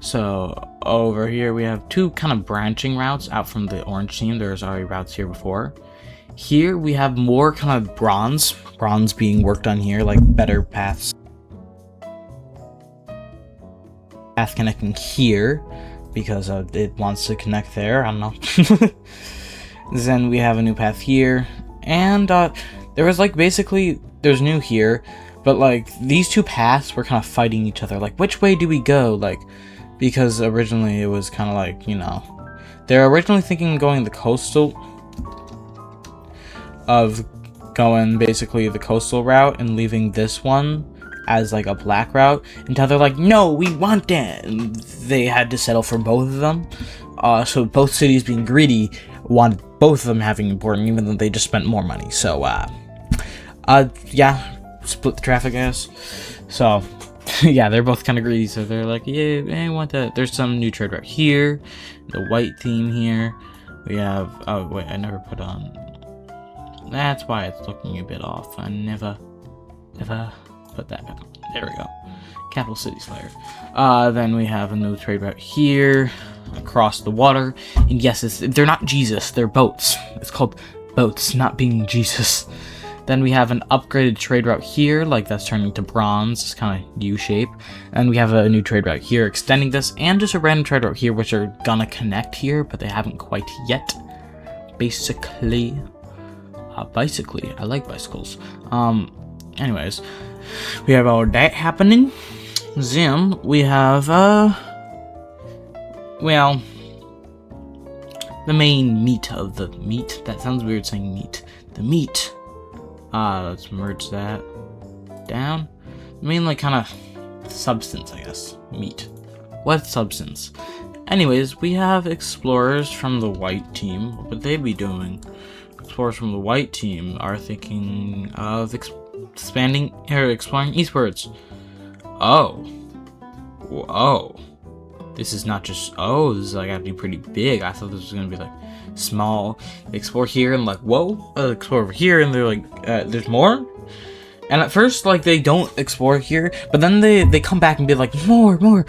So over here we have two kind of branching routes out from the orange team. There's already routes here before. Here we have more kind of bronze being worked on here, like better paths. Path connecting here because it wants to connect there. I don't know. Then we have a new path here, and there was like basically there's new here, but like these two paths were kind of fighting each other. Like, which way do we go? Like, because originally it was kind of like, you know, they're originally thinking going the coastal route and leaving this one as like a black route, until they're like, no, we want that, and they had to settle for both of them. So both cities, being greedy, wanted both of them having important, even though they just spent more money. So yeah, split the traffic, I guess. So yeah, they're both kind of greedy, so they're like, yeah, I want that. There's some new trade route here, the white theme here. We have, oh wait, I never put on, that's why it's looking a bit off. I never put that back on. There we go. Capital City Slayer. Then we have a new trade route here, across the water. And yes, they're not Jesus, they're boats. It's called boats, not being Jesus. Then we have an upgraded trade route here, like that's turning to bronze, it's kind of U-shape. And we have a new trade route here, extending this, and just a random trade route here, which are gonna connect here, but they haven't quite yet. Basically. Bicycly. I like bicycles. Anyways, we have all that happening. Then we have, well, the main meat of the meat. That sounds weird saying meat. The meat. Let's merge that down. The main, like, kind of substance, I guess. Meat. What substance? Anyways, we have explorers from the white team. What would they be doing? Explorers from the white team are thinking of expanding or exploring eastwards. Oh. This is not just, this is like gotta be pretty big. I thought this was gonna be like small. They explore here and like, whoa, explore over here, and they're like, there's more? And at first, like, they don't explore here, but then they come back and be like, more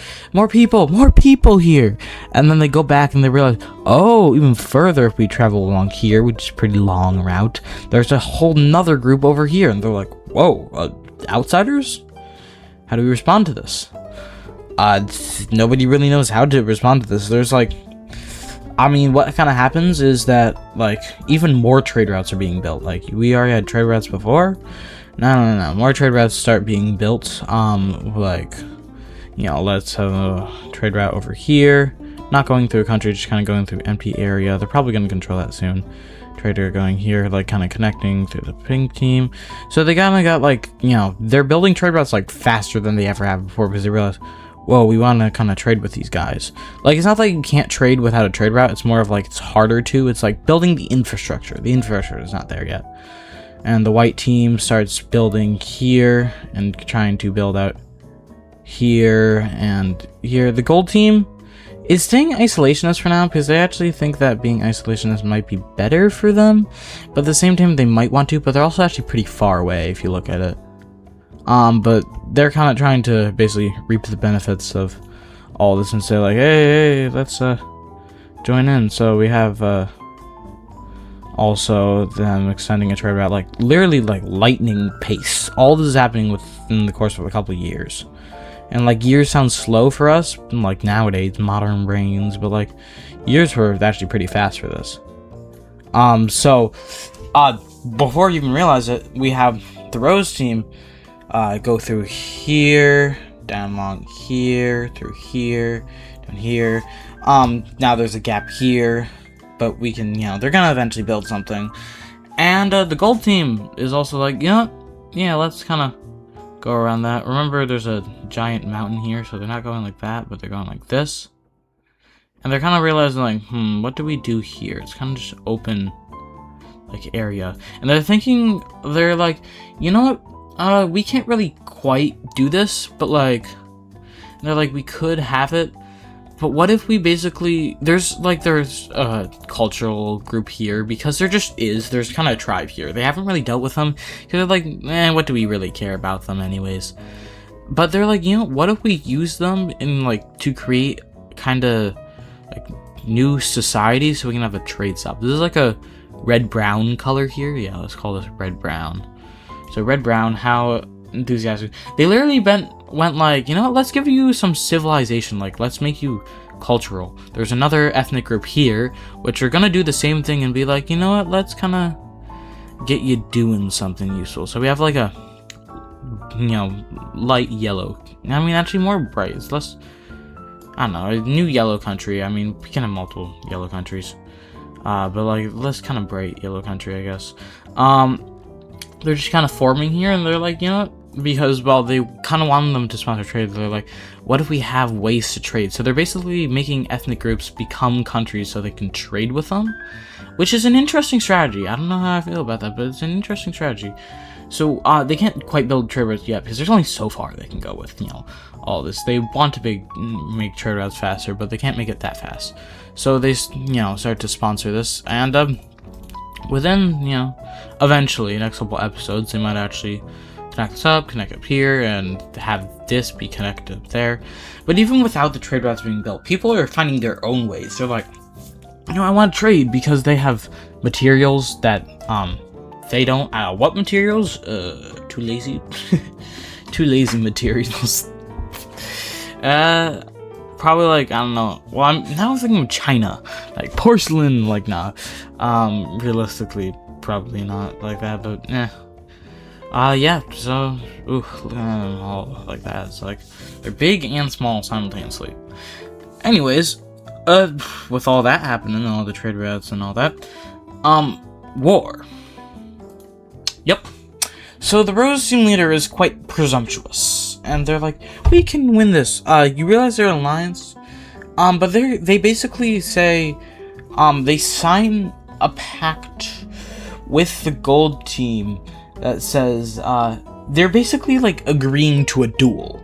people here. And then they go back and they realize, oh, even further if we travel along here, which is a pretty long route, there's a whole nother group over here. And they're like, whoa, outsiders? How do we respond to this? Nobody really knows how to respond to this. There's like, I mean, what kind of happens is that, like, even more trade routes are being built. Like, we already had trade routes before. No. More trade routes start being built. Like, you know, let's have a trade route over here. Not going through a country, just kind of going through empty area. They're probably going to control that soon. Trader going here, like, kind of connecting through the pink team. So they kind of got, like, you know, they're building trade routes, like, faster than they ever have before, because they realize, whoa, we want to kind of trade with these guys. Like, it's not like you can't trade without a trade route. It's more of, like, it's harder to. It's like building the infrastructure. The infrastructure is not there yet. And the white team starts building here and trying to build out here and here. The gold team is staying isolationist for now because they actually think that being isolationist might be better for them. But at the same time, they might want to, but they're also actually pretty far away if you look at it. But they're kind of trying to basically reap the benefits of all this and say like, hey, let's join in. So we have also them extending a trade route, like literally like lightning pace. All this is happening within the course of a couple of years, and like years sounds slow for us, like nowadays modern brains, but like years were actually pretty fast for this. So before you even realize it, we have the Rose team go through here, down along here, through here, down here. Now there's a gap here, but we can, you know, they're gonna eventually build something. And the gold team is also like, you know, yeah, let's kind of go around that. Remember, there's a giant mountain here, so they're not going like that, but they're going like this. And they're kind of realizing like, what do we do here? It's kind of just open, like, area. And they're thinking, they're like, you know what? We can't really quite do this, but like, they're like, we could have it. But what if we basically, there's a cultural group here, because there just is, there's kind of a tribe here. They haven't really dealt with them, because they're like, what do we really care about them anyways? But they're like, you know, what if we use them in, like, to create kind of like new society so we can have a trade stop. This is like a red-brown color here. Yeah, let's call this red-brown. So red-brown, how enthusiastic. They literally went like, you know what, let's give you some civilization. Like, let's make you cultural. There's another ethnic group here, which are going to do the same thing and be like, you know what, let's kind of get you doing something useful. So we have like a, you know, light yellow. I mean, actually more bright. It's less, I don't know, a new yellow country. I mean, we can have multiple yellow countries. But like, less kind of bright yellow country, I guess. They're just kind of forming here, and they're like, you know what? Because, well, they kind of want them to sponsor trade. They're like, what if we have ways to trade? So they're basically making ethnic groups become countries so they can trade with them, which is an interesting strategy. I don't know how I feel about that, but it's an interesting strategy. So they can't quite build trade routes yet because there's only so far they can go with, you know, all this. They want to make trade routes faster, but they can't make it that fast. So they, you know, start to sponsor this, and within, you know, eventually, next couple episodes, they might actually connect up here, and have this be connected up there. But even without the trade routes being built, people are finding their own ways. They're like, you know, I want to trade because they have materials that, they don't. What materials? Too lazy. Too lazy materials. Probably like, I don't know. Well, I'm thinking of China, like porcelain. Like, nah. Realistically, probably not like that. But yeah. So, all like that. It's like they're big and small simultaneously. Anyways, with all that happening, all the trade routes and all that, war. Yep. So the Rose team leader is quite presumptuous, and they're like, we can win this. You realize they're an alliance? But they basically say, they sign a pact with the gold team that says, they're basically like agreeing to a duel.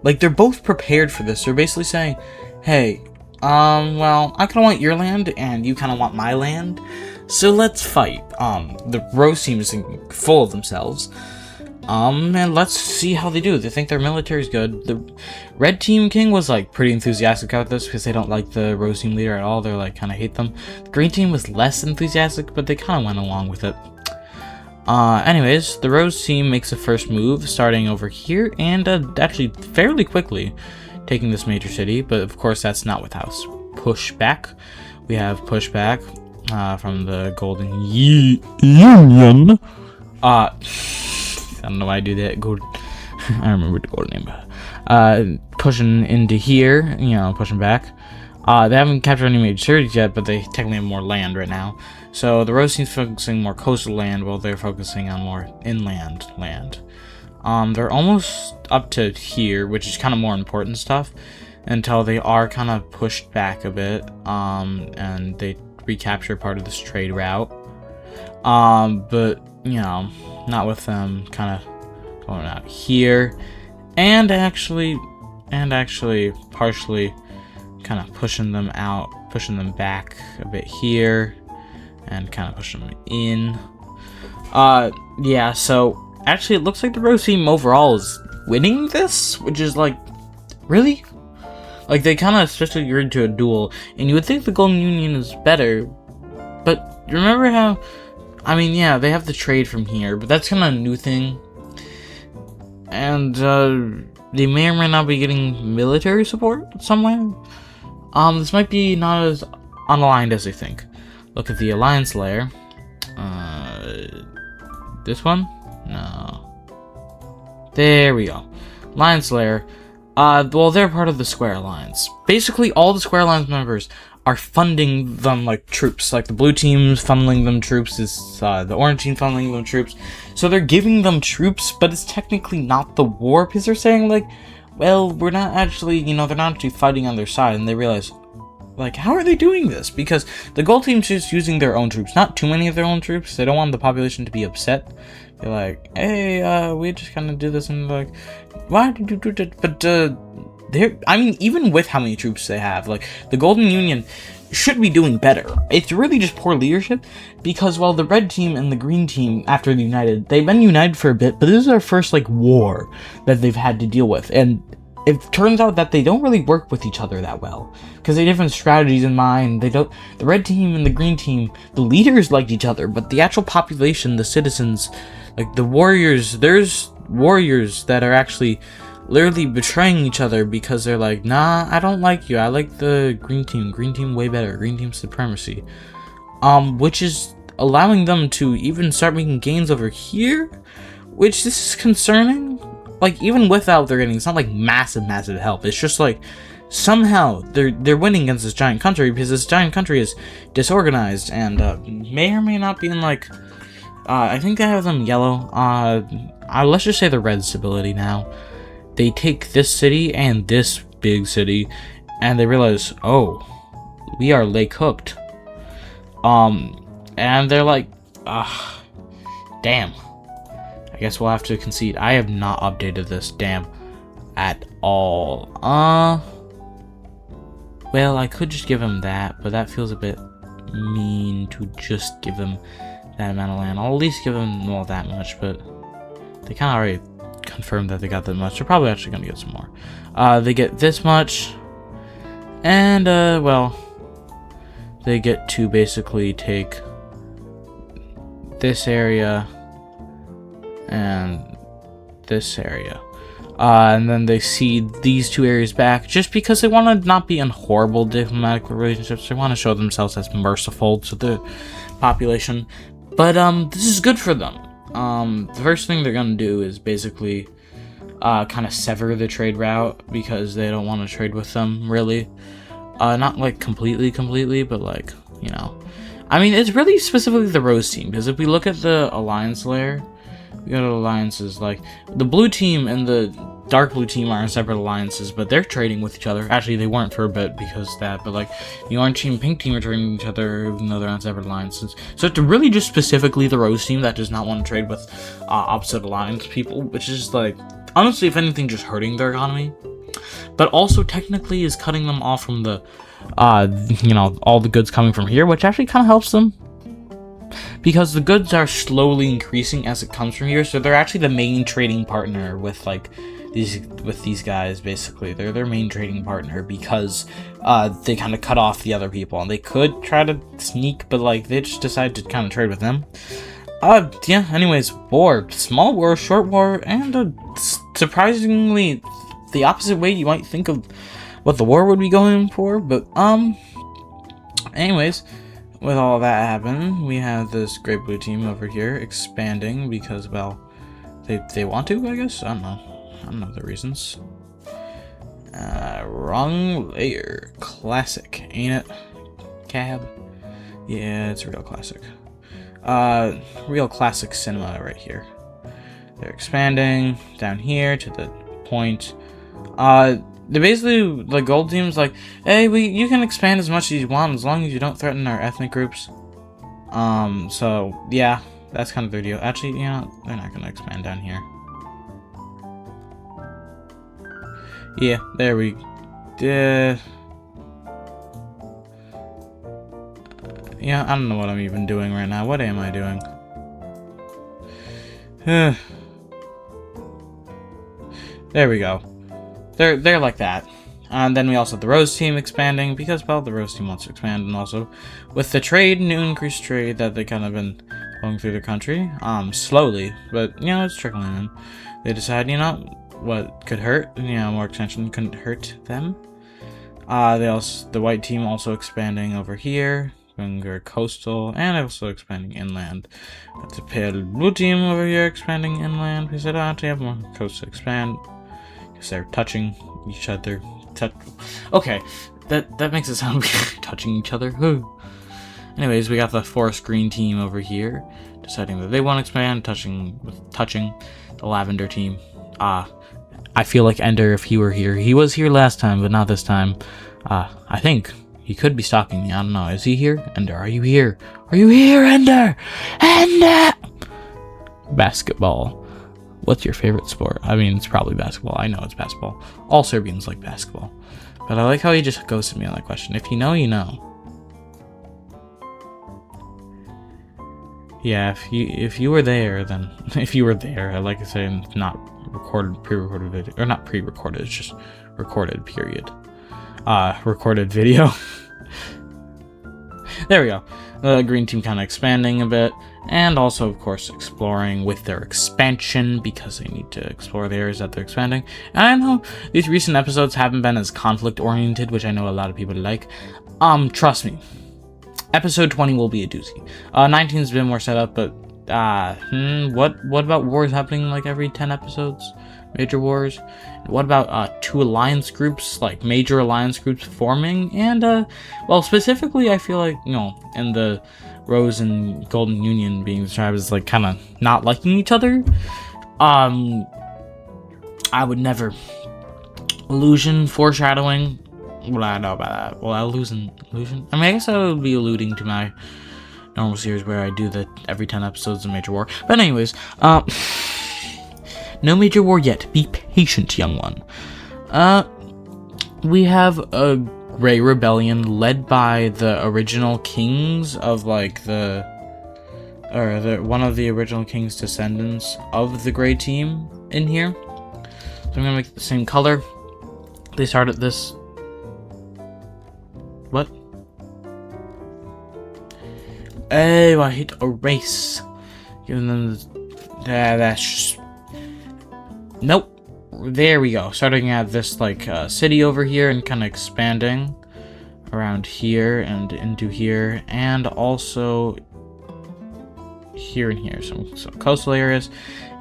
Like, they're both prepared for this. They're basically saying, hey, well, I kinda want your land, and you kinda want my land, so let's fight. The Rose team is full of themselves. And let's see how they do. They think their military is good. The Red Team King was, like, pretty enthusiastic about this because they don't like the Rose Team leader at all. They're, like, kind of hate them. The Green Team was less enthusiastic, but they kind of went along with it. Anyways, the Rose Team makes a first move, starting over here, and actually fairly quickly taking this major city. But, of course, that's not without pushback. We have pushback from the Golden Union. I don't know why I do that. I remember the gold name. Pushing into here, you know, pushing back. They haven't captured any major cities yet, but they technically have more land right now. So the Rose team's focusing more coastal land, while they're focusing on more inland land. They're almost up to here, which is kind of more important stuff, until they are kind of pushed back a bit, and they recapture part of this trade route. But you know, not with them kind of going out here, and actually partially kind of pushing them out, pushing them back a bit here, and kind of pushing them in. Yeah, so actually it looks like the Rose team overall is winning this, which is like, really? Like, they kind of especially agreed to a duel, and you would think the Golden Union is better, but remember how, I mean, yeah, they have the trade from here, but that's kind of a new thing. And, they may or may not be getting military support somewhere. This might be not as unaligned as they think. Look at the alliance layer. This one? No. There we go. Alliance layer. Well, they're part of the Square Alliance. Basically, all the Square Alliance members are funding them like troops. Like the blue team's funneling them troops, is the orange team funneling them troops. So they're giving them troops, but it's technically not the war, because they're saying like, well, we're not actually, you know, they're not actually fighting on their side, and they realize, like, how are they doing this? Because the gold team's just using their own troops, not too many of their own troops. They don't want the population to be upset. They're like, hey, we just kind of did this, and like, why did you do that? But I mean, even with how many troops they have, like, the Golden Union should be doing better. It's really just poor leadership, because while the red team and the green team, after they united, they've been united for a bit, but this is their first, like, war that they've had to deal with, and it turns out that they don't really work with each other that well because they have different strategies in mind. They don't. The red team and the green team, the leaders liked each other, but the actual population, the citizens, like the warriors, there's warriors that are actually literally betraying each other because they're like, nah, I don't like you. I like the green team. Green team way better. Green team supremacy. Which is allowing them to even start making gains over here, which this is concerning. Like, even without their getting, it's not like massive help. It's just like somehow they're winning against this giant country because this giant country is disorganized and may or may not be in like I think I have them yellow. Let's just say the red stability now. They take this city and this big city and they realize, oh, we are lake hooked. And they're like, damn. I guess we'll have to concede. I have not updated this damn at all. Well, I could just give him that, but that feels a bit mean to just give him that amount of land. I'll at least give him all that much, but they kind of already confirmed that they got that much. They're probably actually going to get some more. They get this much, and, well, they get to basically take this area and this area. And then they cede these two areas back just because they want to not be in horrible diplomatic relationships. They want to show themselves as merciful to the population. But this is good for them. The first thing they're going to do is basically kind of sever the trade route because they don't want to trade with them, really. Not like completely, but like, you know. I mean, it's really specifically the Rose team, because if we look at the alliance layer, we got alliances like the blue team and the dark blue team are in separate alliances, but they're trading with each other. Actually, they weren't for a bit because of that, but like the orange team and pink team are trading with each other even though they're on separate alliances. So it's really just specifically the Rose team that does not want to trade with opposite alliance people, which is like, honestly, if anything, just hurting their economy. But also technically is cutting them off from the, you know, all the goods coming from here, which actually kind of helps them. Because the goods are slowly increasing as it comes from here, so they're actually the main trading partner with, like, these guys, basically. They're their main trading partner because, they kind of cut off the other people. And they could try to sneak, but, like, they just decided to kind of trade with them. Yeah, anyways, war. Small war, short war, and, surprisingly the opposite way you might think of what the war would be going for, but anyways, with all that happening, we have this great blue team over here expanding because, well, they want to, I guess. I don't know the reasons. Wrong layer. Classic, ain't it? Cab. Yeah, it's real classic. Real classic cinema right here. They're expanding down here to the point. They basically, the gold team's like, hey, you can expand as much as you want as long as you don't threaten our ethnic groups. So, yeah, that's kind of their deal. Actually, you know, they're not going to expand down here. Yeah, there we go. Yeah, I don't know what I'm even doing right now. What am I doing? There we go. They're like that. And then we also have the Rose team expanding because, well, the Rose team wants to expand, and also with the trade, new increased trade that they kind of been going through the country, slowly, but, you know, it's trickling in. They decide, you know, what could hurt, you know, more extension couldn't hurt them. The white team also expanding over here, going over coastal, and also expanding inland. That's a pale blue team over here expanding inland because they don't actually have more coast to expand. Because they're touching each other. Okay, that makes it sound weird, touching each other. Anyways, we got the forest green team over here, deciding that they want to expand, touching the lavender team. I feel like Ender, if he were here, he was here last time, but not this time. I think he could be stalking me. I don't know. Is he here? Ender, are you here? Are you here, Ender? Ender! Basketball. What's your favorite sport? I mean, it's probably basketball. I know it's basketball. All Serbians like basketball. But I like how he just ghosted me on that question. If you know, you know. Yeah, if you were there, then... If you were there, I like to say, not recorded, pre-recorded video, or not pre-recorded, it's just recorded, period. Recorded video. There we go. The green team kind of expanding a bit, and also, of course, exploring with their expansion, because they need to explore the areas that they're expanding. And I know these recent episodes haven't been as conflict-oriented, which I know a lot of people like. Trust me. Episode 20 will be a doozy. 19's been more set up, but, what about wars happening, like, every 10 episodes? Major wars? What about, 2 alliance groups, like, major alliance groups forming? And, well, specifically, I feel like, you know, in the Rose and Golden Union being described as, like, kind of not liking each other. I would never... Illusion, foreshadowing... What do I know about that? Well, illusion? I mean, I guess I would be alluding to my normal series where I do the every 10 episodes of Major War. But anyways, no major war yet. Be patient, young one. We have a Grey Rebellion led by the original kings of, like, one of the original king's descendants of the Grey team in here. So I'm gonna make it the same color. They started this. What? Oh, I hit erase. Giving them that's just... Nope. There we go. Starting at this, like, city over here and kind of expanding around here and into here, and also here and here, some coastal areas.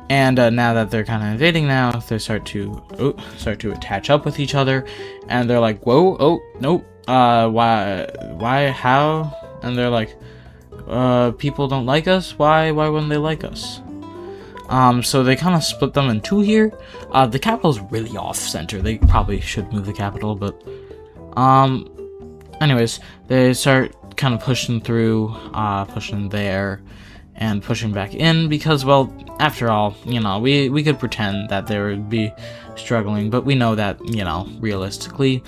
And now that they're kind of invading now, they start to attach up with each other, and they're like, whoa, oh, nope, why, how? And they're like, people don't like us? Why wouldn't they like us? So they kind of split them in two here. The capital's really off-center. They probably should move the capital, but, anyways, they start kind of pushing through, pushing there, and pushing back in, because, well, after all, you know, we could pretend that they would be struggling, but we know that, you know, realistically,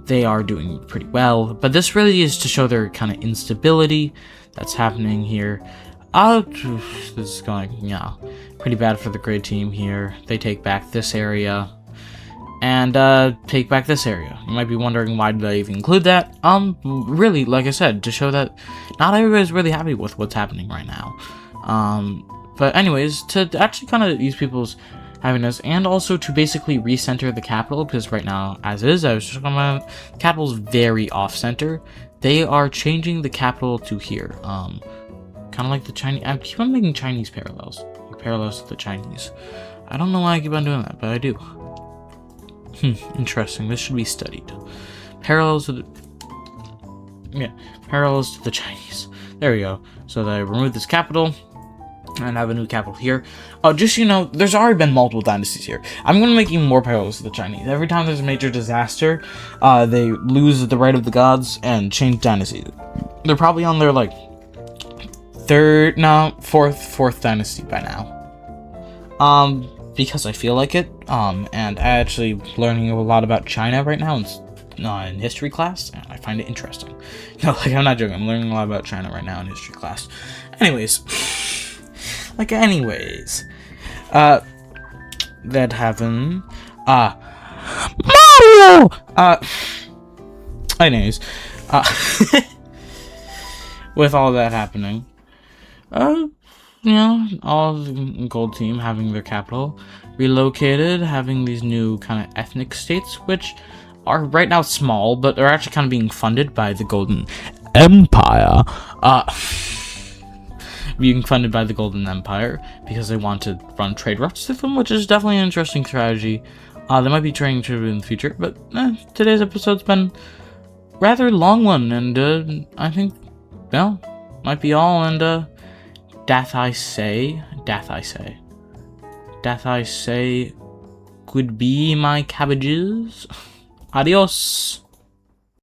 they are doing pretty well. But this really is to show their kind of instability that's happening here. This is going, you know, pretty bad for the Grey team here. They take back this area, and take back this area. You might be wondering, why did I even include that? Really, like I said, to show that not everybody's really happy with what's happening right now. But anyways, to actually kind of ease people's happiness, and also to basically recenter the capital, because right now, as is, I was just talking about, the capital's very off-center. They are changing the capital to here. Kind of like the Chinese. I keep on making Chinese parallels. Like parallels to the Chinese. I don't know why I keep on doing that, but I do. Interesting. This should be studied. Parallels to the... Yeah, parallels to the Chinese. There we go. So they remove this capital, and have a new capital here. Just so you know, there's already been multiple dynasties here. I'm going to make even more parallels to the Chinese. Every time there's a major disaster, they lose the right of the gods and change dynasties. They're probably on their, like, fourth dynasty by now. Because I feel like it, and I actually learning a lot about China right now in history class, and I find it interesting. No, like, I'm not joking, I'm learning a lot about China right now in history class. Anyways, that happened, Mario! Anyways, with all that happening, you know, all the gold team having their capital relocated, having these new kind of ethnic states, which are right now small, but they're actually kind of being funded by the Golden Empire. Being funded by the Golden Empire because they want to run trade routes to them, which is definitely an interesting strategy. They might be trading in the future, but today's episode's been rather long one, and I think, well, might be all, and Dath I say, could be my cabbages. Adios.